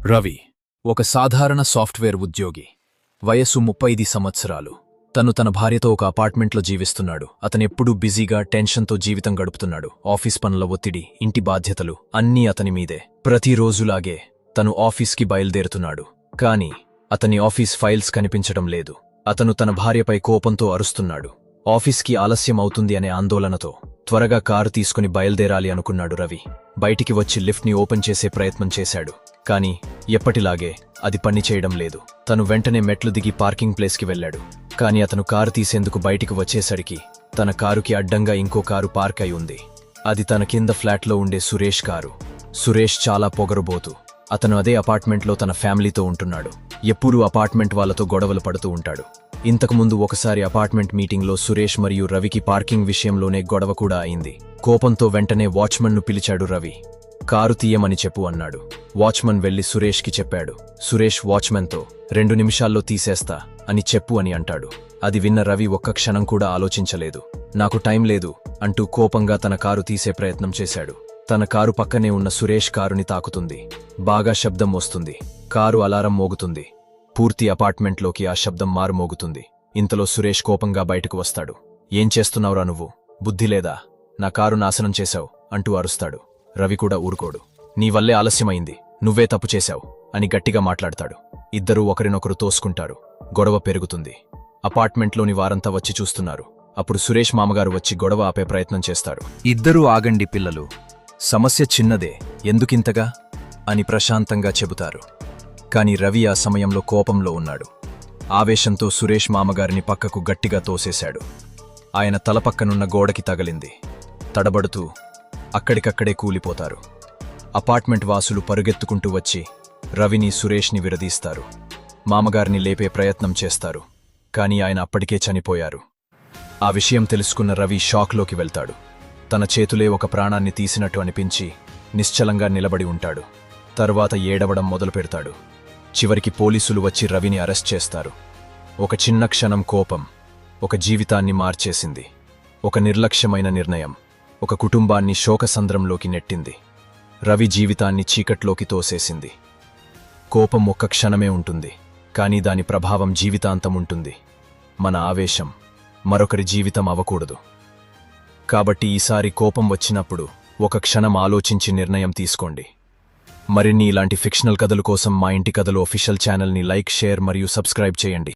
రవి ఒక సాధారణ సాఫ్ట్వేర్ ఉద్యోగి. వయస్సు 35 సంవత్సరాలు. తను తన భార్యతో ఒక అపార్ట్మెంట్లో జీవిస్తున్నాడు. అతనెప్పుడూ బిజీగా, టెన్షన్తో జీవితం గడుపుతున్నాడు. ఆఫీస్ పనుల ఒత్తిడి, ఇంటి బాధ్యతలు అన్నీ అతని మీదే. ప్రతిరోజులాగే తను ఆఫీస్కి బయలుదేరుతున్నాడు. కాని అతని ఆఫీస్ ఫైల్స్ కనిపించడం లేదు. అతను తన భార్యపై కోపంతో అరుస్తున్నాడు. ఆఫీస్కి ఆలస్యం అవుతుంది అనే ఆందోళనతో త్వరగా కారు తీసుకుని బయలుదేరాలి అనుకున్నాడు రవి. బయటికి వచ్చి లిఫ్ట్ని ఓపెన్ చేసే ప్రయత్నం చేశాడు. కాని ఎప్పటిలాగే అది పనిచేయడం లేదు. తను వెంటనే మెట్లు దిగి పార్కింగ్ ప్లేస్కి వెళ్లాడు. కాని అతను కారు తీసేందుకు బయటికి వచ్చేసరికి తన కారుకి అడ్డంగా ఇంకో కారు పార్క్ అయి ఉంది. అది తన కింద ఫ్లాట్లో ఉండే సురేష్ కారు. సురేష్ చాలా పొగరుబోతు. అతను అదే అపార్ట్మెంట్లో తన ఫ్యామిలీతో ఉంటున్నాడు. ఎప్పుడూ అపార్ట్మెంట్ వాళ్లతో గొడవలు పడుతూ ఉంటాడు. ఇంతకుముందు ఒకసారి అపార్ట్మెంట్ మీటింగ్లో సురేష్ మరియు రవికి పార్కింగ్ విషయంలోనే గొడవ కూడా అయింది. కోపంతో వెంటనే వాచ్మన్ను పిలిచాడు రవి. కారు తీయమని చెప్పు అన్నాడు. వాచ్మన్ వెళ్లి సురేష్కి చెప్పాడు. సురేష్ వాచ్మెన్తో 2 నిమిషాల్లో తీసేస్తా అని చెప్పు అని అంటాడు. అది విన్న రవి ఒక్క క్షణం కూడా ఆలోచించలేదు. నాకు టైం లేదు అంటూ కోపంగా తన కారు తీసే ప్రయత్నం చేశాడు. తన కారు పక్కనే ఉన్న సురేష్ కారుని తాకుతుంది. బాగా శబ్దం వస్తుంది. కారు అలారం మోగుతుంది. పూర్తి అపార్ట్మెంట్లోకి ఆ శబ్దం మారుమోగుతుంది. ఇంతలో సురేష్ కోపంగా బయటకు వస్తాడు. ఏం చేస్తున్నావురా నువ్వు? బుద్ధి లేదా? నా కారు నాశనం చేశావు అంటూ అరుస్తాడు. రవి కూడా ఊరుకోడు. నీ వల్లే ఆలస్యమైంది, నువ్వే తప్పు చేశావు అని గట్టిగా మాట్లాడతాడు. ఇద్దరూ ఒకరినొకరు తోసుకుంటారు. గొడవ పెరుగుతుంది. అపార్ట్మెంట్లోని వారంతా వచ్చి చూస్తున్నారు. అప్పుడు సురేష్ మామగారు వచ్చి గొడవ ఆపే ప్రయత్నం చేస్తారు. ఇద్దరూ ఆగండి పిల్లలు, సమస్య చిన్నదే, ఎందుకింతగా అని ప్రశాంతంగా చెబుతారు. కాని రవి ఆ సమయంలో కోపంలో ఉన్నాడు. ఆవేశంతో సురేష్ మామగారిని పక్కకు గట్టిగా తోసేశాడు. ఆయన తలపక్కనున్న గోడకి తగిలింది. తడబడుతూ అక్కడికక్కడే కూలిపోతారు. అపార్ట్మెంట్ వాసులు పరుగెత్తుకుంటూ వచ్చి రవిని, సురేష్ని విరదీస్తారు. మామగారిని లేపే ప్రయత్నం చేస్తారు. కాని ఆయన అప్పటికే చనిపోయారు. ఆ విషయం తెలుసుకున్న రవి షాక్లోకి వెళ్తాడు. తన చేతులే ఒక ప్రాణాన్ని తీసినట్టు అనిపించి నిశ్చలంగా నిలబడి ఉంటాడు. తర్వాత ఏడవడం మొదలుపెడతాడు. చివరికి పోలీసులు వచ్చి రవిని అరెస్ట్ చేస్తారు. ఒక చిన్న క్షణం కోపం ఒక జీవితాన్ని మార్చేసింది. ఒక నిర్లక్ష్యమైన నిర్ణయం ఒక కుటుంబాన్ని శోకసంద్రంలోకి నెట్టింది. రవి జీవితాన్ని చీకట్లోకి తోసేసింది. కోపం ఒక్క క్షణమే ఉంటుంది, కానీ దాని ప్రభావం జీవితాంతం ఉంటుంది. మన ఆవేశం మరొకరి జీవితం అవ్వకూడదు. కాబట్టి ఈసారి కోపం వచ్చినప్పుడు ఒక క్షణం ఆలోచించి నిర్ణయం తీసుకోండి. మరిన్ని ఇలాంటి ఫిక్షనల్ కథల కోసం మా ఇంటి కథలు ఆఫీషియల్ ఛానల్ని లైక్, షేర్ మరియు సబ్స్క్రైబ్ చేయండి.